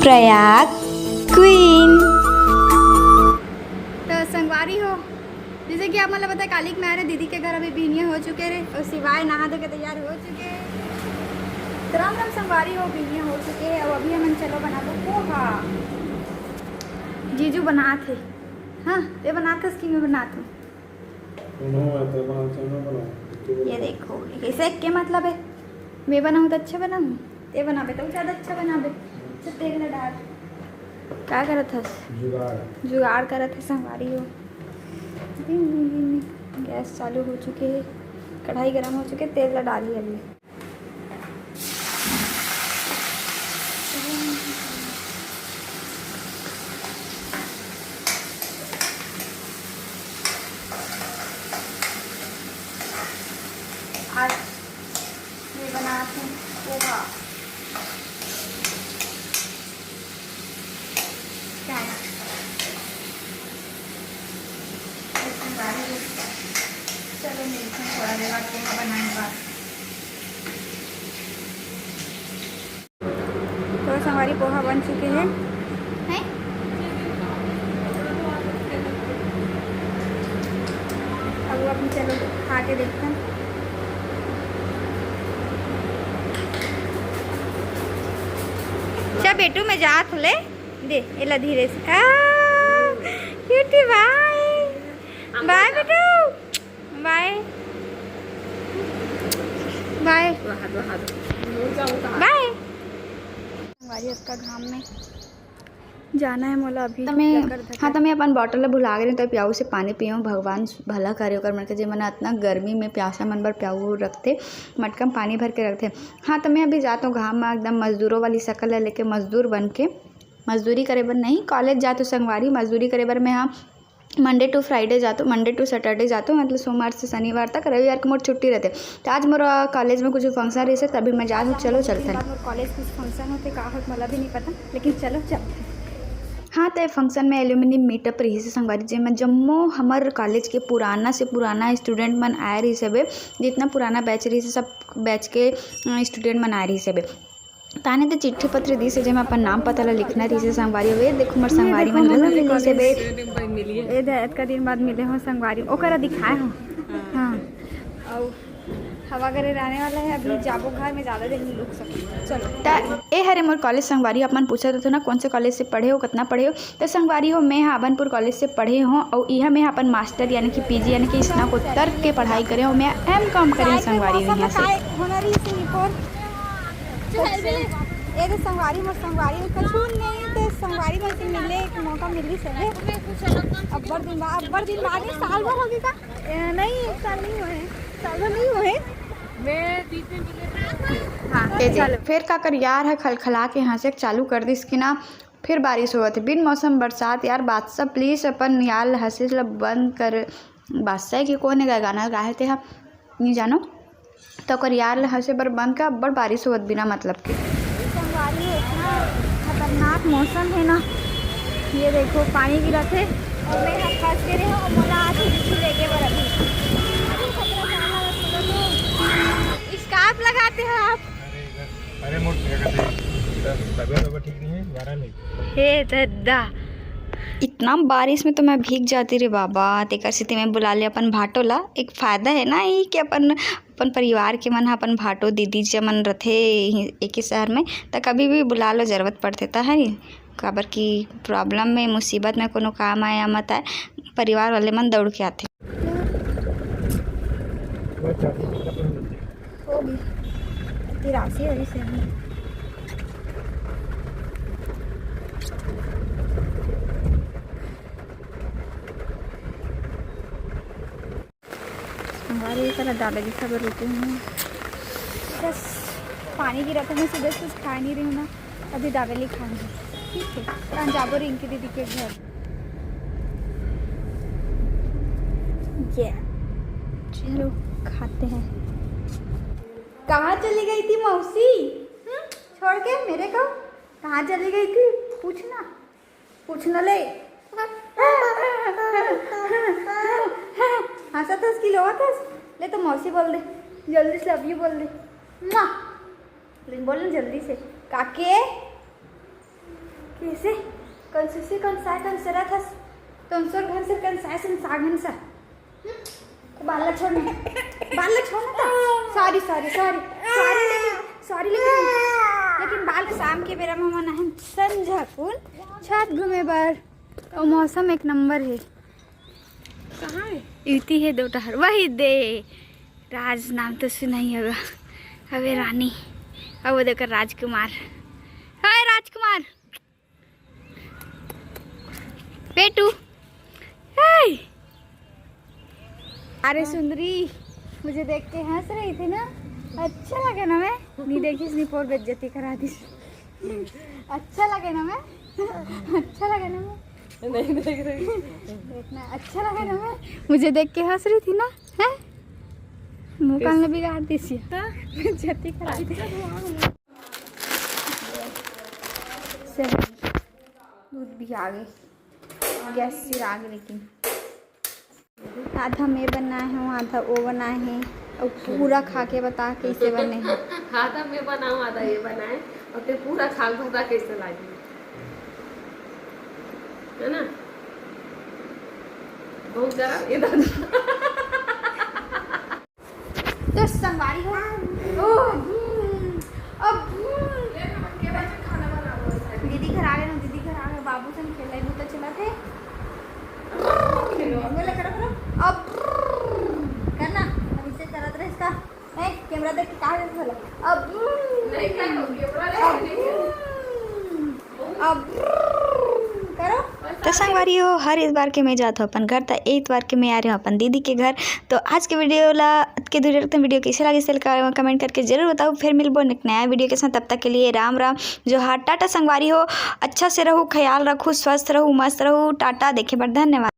Prayag queen. तो संगवारी हो, जैसे कि आप मतलब पता है कालिक में आ रहे दीदी के घर अभी बीनिया हो चुके रहे और सिवाय नहा धो के तैयार हो चुके हैं। तो राम राम संगवारी हो, बीनिया हो चुके हैं। अब अभी हम चलो बना दो पोहा। जीजू बना थे, हाँ ये बनाते उसकी मैं बनाती हूँ। ये देखो ऐसे के मतलब है मैं बनाऊँ तो अच्छा बनाऊँ, ये बनाबे तो ज़्यादा अच्छा बनाबे। अच्छा तेल में डाल क्या करत था, जुगाड़ करत है संगवारी हो। गैस चालू हो चुके है, कढ़ाई गर्म हो चुके, तेल डाली अभी। आज ये बनाते हैं पोहा। क्या है? चलो मिलते हैं थोड़ा देर बाद पोहा बनाने के बाद। तो हमारी पोहा बन चुके हैं। अब अपन चलो खा के देखते हैं। क्या बेटू मैं जा थोले दे एला धीरे से। क्यूटी बाय बाय बेटू बाय बाय बाय। का घाम में जाना है मोला अभी। हाँ तो मैं अपन बॉटल भुला गई तो प्याऊ से पानी पियो, भगवान भला करे ओकर मन के जे मन इतना गर्मी में प्यासा मन बर प्याऊ रखते, मटका में पानी भर के रखते। हाँ तो मैं अभी जाता हूँ घाम में एकदम मजदूरों वाली शकल है लेके मजदूर बन के मजदूरी करे बर नहीं कॉलेज जाते संगवारी मजदूरी करे बर। मैं हाँ मंडे टू फ्राइडे जाता हूँ, मंडे टू सैटरडे जाता हूँ, मतलब सोमवार से शनिवार तक। रविवार को मोर छुट्टी रहते। तो आज मोर कॉलेज में कुछ फंक्शन रही तभी मैं जा हूँ। चलो चलते हैं कॉलेज कुछ फंक्शन होते का हो मतलब भी नहीं पता, लेकिन चलो चलते हैं। हाँ तो फंक्शन में एल्यूमिनियम मीटअप रही से संगवारी जी में जम्मो हमार कॉलेज के पुराना से पुराना स्टूडेंट मन आए रही सबे, जितना पुराना बैच रही से सब बैच के स्टूडेंट मन आए रही सबे। ताने तो चिट्ठी पत्र दी से जब अपन नाम पता ला लिखना रही से संगवारी वे देखो मोर संगवारी मन मिली से बे ए दैत का दिन बाद मिले हो संगवारी ओकरा दिखाए हो। हाँ और हवा करे रहने वाला है अभी जाबो घर में ज़्यादा दिन नहीं रुक सकते। चलो ए हरे मोर कॉलेज संगवारी अपन पूछा तो ना कौन से कॉलेज से पढ़े हो कितना पढ़े हो। तो संगवारी हो मैं हाबनपुर कॉलेज से पढ़े हो और यह मैं अपन मास्टर यानी कि पीजी यानी कि स्नातकोत्तर के पढ़ाई करे हो। मैं M.Com करे संगवारी यहाँ से ये तो संगवारी मोर संगवारी कछु नहीं तो संगवारी में से मिले एक मौका मिली सके। अब्बर दिन बाद साल भर होगी का नहीं एक साल नहीं हुए साल भर नहीं हुए हाँ फिर का कर यार है खलखला के यहाँ से चालू कर दी इसकी ना। फिर बारिश हुआ थी बिन मौसम बरसात यार बादशाह प्लीज़ अपन यार हंसे बंद कर। बादशाह की कौन है गाना गाए थे हम नहीं जानो तो कर यार हंसे बर बंद का बड़ बारिश हुआ बिना मतलब के। संगवारी इतना खतरनाक मौसम है ना, ये देखो पानी गिरा थे और मैं यहाँ फंस गए हैं और मोला आके लेके बर अभी स्कार्फ लगाते हो आप। अरे मोट तबीयत ठीक नहीं है वायरल है। हे दादा इतना बारिश में तो मैं भीग जाती रे बाबा। तेकर से मैं बुला ले अपन भाटो ला। एक फ़ायदा है ना ये कि अपन परिवार के मन अपन भाटो दीदी जे मन रथे एक ही शहर में तो कभी भी बुला लो जरूरत पड़ते था है काबर की प्रॉब्लम में मुसीबत में कोनो काम आए या मत आए परिवार वाले मन दौड़ के आते। होगी तिरासी वाली से हमारे तरह दादाजी सब रुके हैं। बस पानी गिरा था मैं सुबह से कुछ खा नहीं रही हूँ ना, अभी दावेली खाऊंगी ठीक है। कहाँ जाबो रिंकी दीदी के घर ये चलो खाते हैं। कहाँ चली गई थी मौसी छोड़ के मेरे को कहाँ चली गई थी पूछना ले हंसा था उसकी लोहा था ले तो मौसी बोल दे जल्दी से लव यू बोल दे बोल जल्दी से काके कैसे कौन से कौन सा रहा था तो घर से कौन सागन सा बाल छोड़ना था। सॉरी लेकिन बाल शाम के बेरा में मना है संझा कुल छत घूमे बार और मौसम एक नंबर है। कहाँ है युति है दो टहर वही दे राज नाम तो सुना ही होगा। अबे रानी अब वो देखकर राजकुमार। हाय राजकुमार पेटू। हाय अरे सुंदरी मुझे देख के हंस रही थी ना, अच्छा लगे ना मैं नहीं देखी इसने और बेइज्जती करा दी। अच्छा लगे ना मैं अच्छा लगे ना मैं नहीं देख रही देखना अच्छा लगे ना मैं मुझे देख के हंस रही थी ना है मुँह कान में बिगाड़ दी सी बेइज्जती करा दी। दूध भी आ गई गैस से आ गई लेकिन आधा मैं बनाए हूँ आधा वो बनाए हैं और पूरा खा के बता कैसे बने हैं। आधा मैं बनाऊँ आधा ये बनाए और फिर पूरा खा के बता कैसे लगी है ना बहुत गरम इधर तो संगवारी हो अब दीदी घर आ गए ना दीदी घर आ गए बाबू से खेल तो चला थे अब करना अब इसे करत रहे इसका कैमरा देख के कहा चला अब करो। तो संगवारी हो हर इतवार के मैं जाता हूँ अपन घर तो इतवार के मैं आ रही हूँ अपन दीदी के घर। तो आज के वीडियो कैसे लगे इसे कमेंट करके जरूर बताओ। फिर मिलबो एक नया वीडियो के साथ, तब तक के लिए राम राम जो हाँ टाटा संगवारी हो। अच्छा से रहो, ख्याल रखो, स्वस्थ रहो, मस्त रहो। टाटा, देखे पर धन्यवाद।